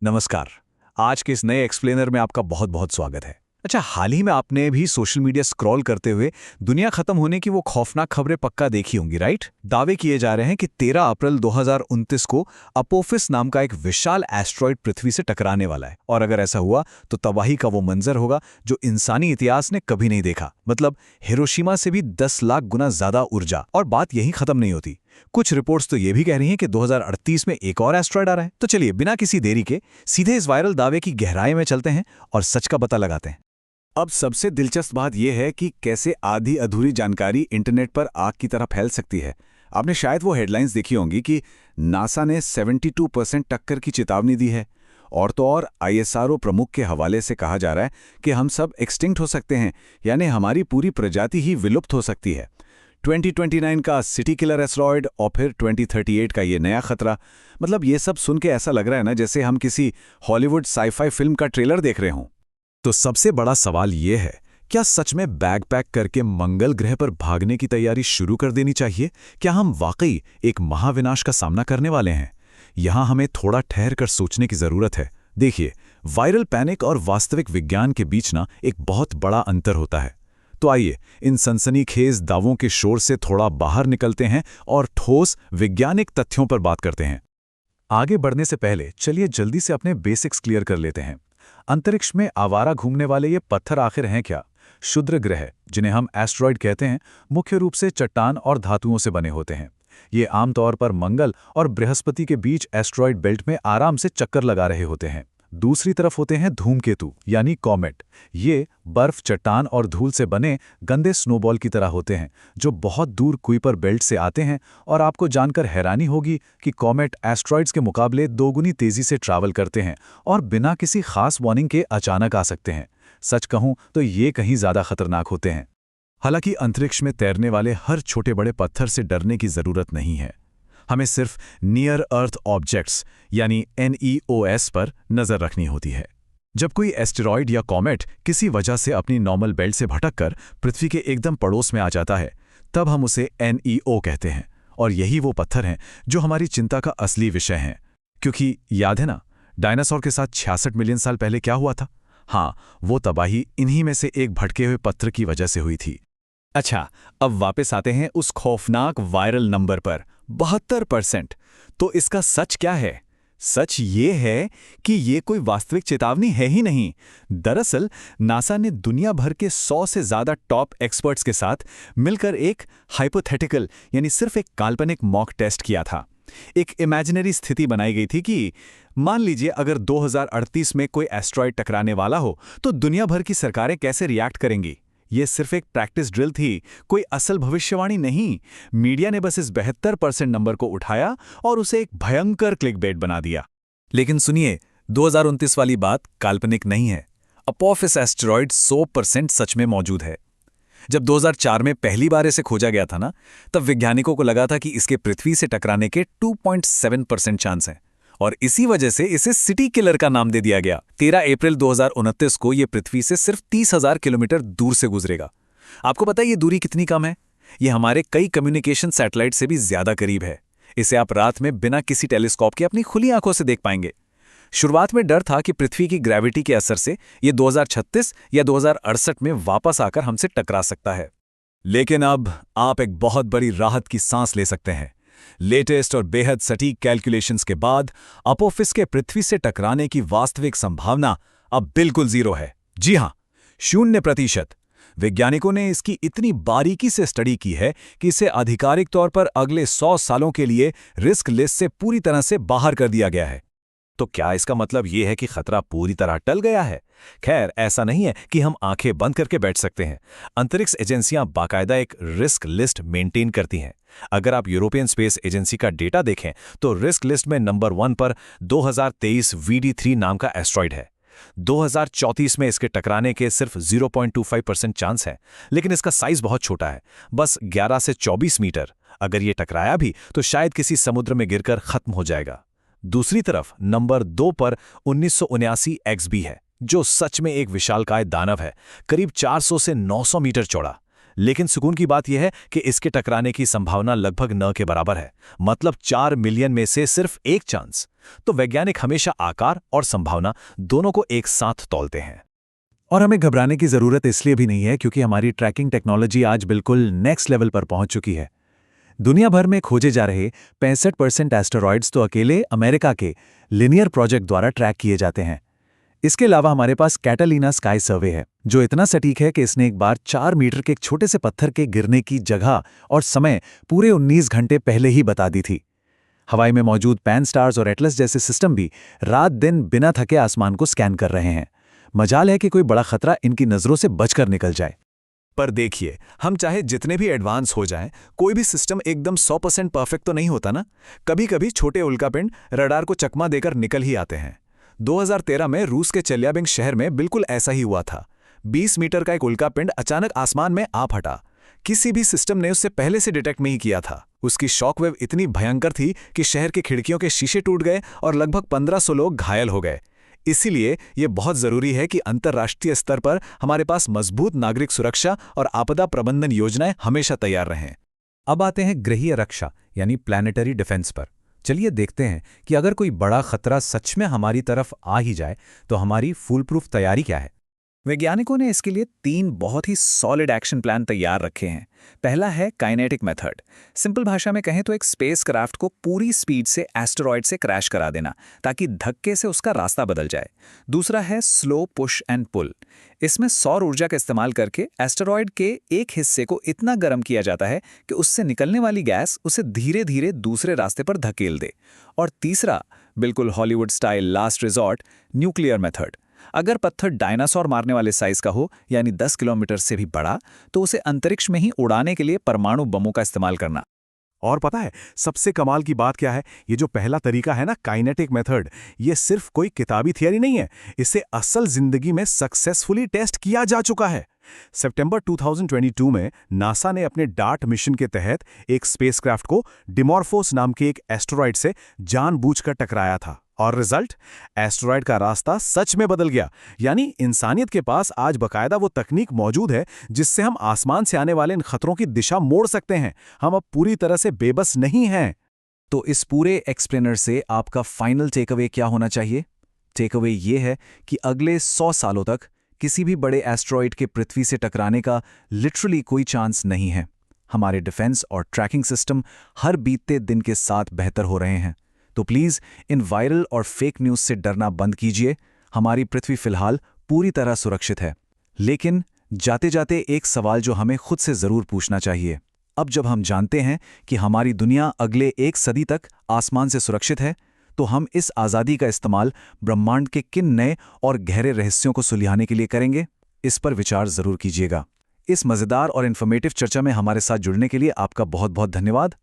नमस्कार। आज के इस नए एक्सप्लेनर में आपका बहुत बहुत स्वागत है। अच्छा, हाल ही में आपने भी सोशल मीडिया स्क्रॉल करते हुए दुनिया खत्म होने की वो खौफनाक खबरें पक्का देखी होंगी, राइट? दावे किए जा रहे हैं कि 13 अप्रैल 2029 को अपोफिस नाम का एक विशाल एस्ट्रॉयड पृथ्वी से टकराने वाला है, और अगर ऐसा हुआ तो तबाही का वो मंजर होगा जो इंसानी इतिहास ने कभी नहीं देखा। मतलब हिरोशिमा से भी 10 लाख गुना ज्यादा ऊर्जा। और बात यहीं खत्म नहीं होती। कुछ रिपोर्ट्स तो ये भी कह रही हैं कि 2038 में एक और एस्ट्रॉयड आ रहा है। तो चलिए बिना किसी देरी के सीधे इस वायरल दावे की गहराई में चलते हैं और सच का पता लगाते हैं। अब सबसे दिलचस्प बात यह है कि कैसे आधी अधूरी जानकारी इंटरनेट पर आग की तरह फैल सकती है। आपने शायद वो हेडलाइंस देखी होंगी कि नासा ने 72% टक्कर की चेतावनी दी है, और तो और आईएसआरओ प्रमुख के हवाले से कहा जा रहा है कि हम सब एक्सटिंक्ट हो सकते हैं, यानी हमारी पूरी प्रजाति ही विलुप्त हो सकती है। 2029 का सिटी किलर एस्ट्रॉयड और फिर 2038 का ये नया खतरा। मतलब ये सब सुन के ऐसा लग रहा है ना जैसे हम किसी हॉलीवुड साईफाई फिल्म का ट्रेलर देख रहे हों। तो सबसे बड़ा सवाल ये है, क्या सच में बैग पैक करके मंगल ग्रह पर भागने की तैयारी शुरू कर देनी चाहिए? क्या हम वाकई एक महाविनाश का सामना करने वाले हैं? यहां हमें थोड़ा ठहर कर सोचने की जरूरत है। देखिए, वायरल पैनिक और वास्तविक विज्ञान के बीच ना एक बहुत बड़ा अंतर होता है। तो आइए इन सनसनीखेज दावों के शोर से थोड़ा बाहर निकलते हैं और ठोस वैज्ञानिक तथ्यों पर बात करते हैं। आगे बढ़ने से पहले चलिए जल्दी से अपने बेसिक्स क्लियर कर लेते हैं। अंतरिक्ष में आवारा घूमने वाले ये पत्थर आखिर हैं क्या? क्षुद्र ग्रह, जिन्हें हम एस्ट्रॉयड कहते हैं, मुख्य रूप से चट्टान और धातुओं से बने होते हैं। ये आमतौर पर मंगल और बृहस्पति के बीच एस्ट्रॉयड बेल्ट में आराम से चक्कर लगा रहे होते हैं। दूसरी तरफ होते हैं धूमकेतु यानी कॉमेट। ये बर्फ, चट्टान और धूल से बने गंदे स्नोबॉल की तरह होते हैं जो बहुत दूर कुइपर बेल्ट से आते हैं, और आपको जानकर हैरानी होगी कि कॉमेट एस्ट्रॉइड्स के मुकाबले दोगुनी तेजी से ट्रैवल करते हैं और बिना किसी खास वार्निंग के अचानक आ सकते हैं। सच कहूं तो ये कहीं ज्यादा खतरनाक होते हैं। हालांकि अंतरिक्ष में तैरने वाले हर छोटे बड़े पत्थर से डरने की जरूरत नहीं है। हमें सिर्फ नियर अर्थ ऑब्जेक्ट्स यानी NEOS पर नजर रखनी होती है। जब कोई एस्टेरॉयड या कॉमेट किसी वजह से अपनी नॉर्मल बेल्ट से भटककर पृथ्वी के एकदम पड़ोस में आ जाता है, तब हम उसे NEO कहते हैं। और यही वो पत्थर हैं जो हमारी चिंता का असली विषय हैं। क्योंकि याद है ना, डायनासोर के साथ 66 मिलियन साल पहले क्या हुआ था? हाँ, वो तबाही इन्हीं में से एक भटके हुए पत्थर की वजह से हुई थी। अच्छा, अब वापस आते हैं उस खौफनाक वायरल नंबर पर, 72%। तो इसका सच क्या है? सच ये है कि ये कोई वास्तविक चेतावनी है ही नहीं। दरअसल नासा ने दुनिया भर के 100 से ज्यादा टॉप एक्सपर्ट्स के साथ मिलकर एक हाइपोथेटिकल यानी सिर्फ एक काल्पनिक मॉक टेस्ट किया था। एक इमेजिनरी स्थिति बनाई गई थी कि मान लीजिए अगर 2038 में कोई एस्ट्रॉयड टकराने वाला हो तो दुनिया भर की सरकारें कैसे रिएक्ट करेंगी। ये सिर्फ एक प्रैक्टिस ड्रिल थी, कोई असल भविष्यवाणी नहीं। मीडिया ने बस इस 72% नंबर को उठाया और उसे एक भयंकर क्लिकबेट बना दिया। लेकिन सुनिए, 2029 वाली बात काल्पनिक नहीं है। अपोफिस एस्टेरॉयड 100% सच में मौजूद है। जब 2004 में पहली बार इसे खोजा गया था ना, तब वैज्ञानिकों को लगा था कि इसके पृथ्वी से टकराने के 2.7% चांस हैं, और इसी वजह से इसे सिटी किलर का नाम दे दिया गया। 13 अप्रैल 2029 को यह पृथ्वी से सिर्फ 30,000 किलोमीटर दूर से गुजरेगा। आपको पता है ये दूरी कितनी कम है? ये हमारे कई कम्युनिकेशन सैटेलाइट से भी ज्यादा करीब है। इसे आप रात में बिना किसी टेलीस्कोप के अपनी खुली आंखों से देख पाएंगे। शुरुआत में डर था कि पृथ्वी की ग्रेविटी के असर से ये 2036 या 2068 में वापस आकर हमसे टकरा सकता है। लेकिन अब आप एक बहुत बड़ी राहत की सांस ले सकते हैं। लेटेस्ट और बेहद सटीक कैलकुलेशंस के बाद अपोफिस के पृथ्वी से टकराने की वास्तविक संभावना अब बिल्कुल 0 है। जी हां, 0%। वैज्ञानिकों ने इसकी इतनी बारीकी से स्टडी की है कि इसे आधिकारिक तौर पर अगले 100 सालों के लिए रिस्क लिस्ट से पूरी तरह से बाहर कर दिया गया है। तो क्या इसका मतलब यह है कि खतरा पूरी तरह टल गया है? खैर, ऐसा नहीं है कि हम आंखें बंद करके बैठ सकते हैं। अंतरिक्ष एजेंसियां बाकायदा एक रिस्क लिस्ट मेंटेन करती हैं। अगर आप यूरोपियन स्पेस एजेंसी का डेटा देखें तो रिस्क लिस्ट में नंबर 1 पर 2023 VD3 नाम का एस्ट्रॉयड है। 2034 में इसके टकराने के सिर्फ 0.25% चांस है, लेकिन इसका साइज बहुत छोटा है, बस 11 से 24 मीटर। अगर ये टकराया भी तो शायद किसी समुद्र में गिरकर खत्म हो जाएगा। दूसरी तरफ नंबर 2 पर 1979 XB है, जो सच में एक विशालकाय दानव है, करीब 400 से 900 मीटर चौड़ा। लेकिन सुकून की बात यह है कि इसके टकराने की संभावना लगभग न के बराबर है। मतलब 4 मिलियन में से सिर्फ एक चांस। तो वैज्ञानिक हमेशा आकार और संभावना दोनों को एक साथ तौलते हैं। और हमें घबराने की जरूरत इसलिए भी नहीं है क्योंकि हमारी ट्रैकिंग टेक्नोलॉजी आज बिल्कुल नेक्स्ट लेवल पर पहुंच चुकी है। दुनिया भर में खोजे जा रहे 65% एस्टेरॉइड्स तो अकेले अमेरिका के लिनियर प्रोजेक्ट द्वारा ट्रैक किए जाते हैं। इसके अलावा हमारे पास कैटालिना स्काई सर्वे है, जो इतना सटीक है कि इसने एक बार 4 मीटर के एक छोटे से पत्थर के गिरने की जगह और समय पूरे 19 घंटे पहले ही बता दी थी। हवाई में मौजूद पैन स्टार्स और एटलस जैसे सिस्टम भी रात दिन बिना थके आसमान को स्कैन कर रहे हैं। मजाल है कि कोई बड़ा खतरा इनकी नजरों से बचकर निकल जाए। पर देखिए, हम चाहे जितने भी एडवांस हो जाएं, कोई भी सिस्टम एकदम 100% परफेक्ट तो नहीं होता ना। कभी कभी छोटे उल्कापिंड रडार को चकमा देकर निकल ही आते हैं। 2013 में रूस के चेल्याबिंग शहर में बिल्कुल ऐसा ही हुआ था। 20 मीटर का एक उल्कापिंड अचानक आसमान में आ फटा। किसी भी सिस्टम ने उससे पहले से डिटेक्ट नहीं किया था। उसकी शॉकवेव इतनी भयंकर थी कि शहर के खिड़कियों के शीशे टूट गए और लगभग 1500 लोग घायल हो गए। इसीलिए यह बहुत जरूरी है कि अंतर्राष्ट्रीय स्तर पर हमारे पास मजबूत नागरिक सुरक्षा और आपदा प्रबंधन योजनाएं हमेशा तैयार रहें। अब आते हैं ग्रहीय रक्षा यानी प्लैनेटरी डिफेंस पर। चलिए देखते हैं कि अगर कोई बड़ा खतरा सच में हमारी तरफ आ ही जाए तो हमारी फुल प्रूफ तैयारी क्या है। वैज्ञानिकों ने इसके लिए 3 बहुत ही सॉलिड एक्शन प्लान तैयार रखे हैं। पहला है काइनेटिक मेथड। सिंपल भाषा में कहें तो एक स्पेसक्राफ्ट को पूरी स्पीड से एस्टेरॉयड से क्रैश करा देना ताकि धक्के से उसका रास्ता बदल जाए। दूसरा है स्लो पुश एंड पुल। इसमें सौर ऊर्जा का इस्तेमाल करके एस्टेरॉयड के एक हिस्से को इतना गर्म किया जाता है कि उससे निकलने वाली गैस उसे धीरे धीरे दूसरे रास्ते पर धकेल दे। और तीसरा, बिल्कुल Hollywood style last resort, nuclear method. अगर पत्थर डायनासोर मारने वाले साइज का हो यानी 10 किलोमीटर से भी बड़ा, तो उसे अंतरिक्ष में ही उड़ाने के लिए परमाणु बमों का इस्तेमाल करना। और पता है सबसे कमाल की बात क्या है? ये जो पहला तरीका है ना, काइनेटिक मेथड, ये सिर्फ कोई किताबी थियरी नहीं है। इसे असल जिंदगी में सक्सेसफुली टेस्ट किया जा चुका है। सितंबर 2022 में नासा ने अपने डार्ट मिशन के तहत एक स्पेसक्राफ्ट को डिमॉर्फोस नाम के एक एस्टेरॉयड से जानबूझकर टकराया था। और रिजल्ट, एस्टेरॉयड का रास्ता सच में बदल गया। यानी इंसानियत के पास आज बकायदा वो तकनीक मौजूद है जिससे हम आसमान से आने वाले इन खतरों की दिशा मोड़ सकते हैं। हम अब पूरी तरह से बेबस नहीं हैं। तो इस पूरे एक्सप्लेनर से आपका फाइनल टेकअवे क्या होना चाहिए? टेकअवे ये है कि अगले 100 सालों तक किसी भी बड़े एस्टेरॉयड के पृथ्वी से टकराने का लिटरली कोई चांस नहीं है। हमारे डिफेंस और ट्रैकिंग सिस्टम हर बीतते दिन के साथ बेहतर हो रहे हैं। तो प्लीज़ इन वायरल और फेक न्यूज़ से डरना बंद कीजिए। हमारी पृथ्वी फिलहाल पूरी तरह सुरक्षित है। लेकिन जाते जाते एक सवाल जो हमें खुद से ज़रूर पूछना चाहिए। अब जब हम जानते हैं कि हमारी दुनिया अगले 1 सदी तक आसमान से सुरक्षित है, तो हम इस आज़ादी का इस्तेमाल ब्रह्मांड के किन नए और गहरे रहस्यों को सुलझाने के लिए करेंगे? इस पर विचार ज़रूर कीजिएगा। इस मज़ेदार और इन्फॉर्मेटिव चर्चा में हमारे साथ जुड़ने के लिए आपका बहुत बहुत धन्यवाद।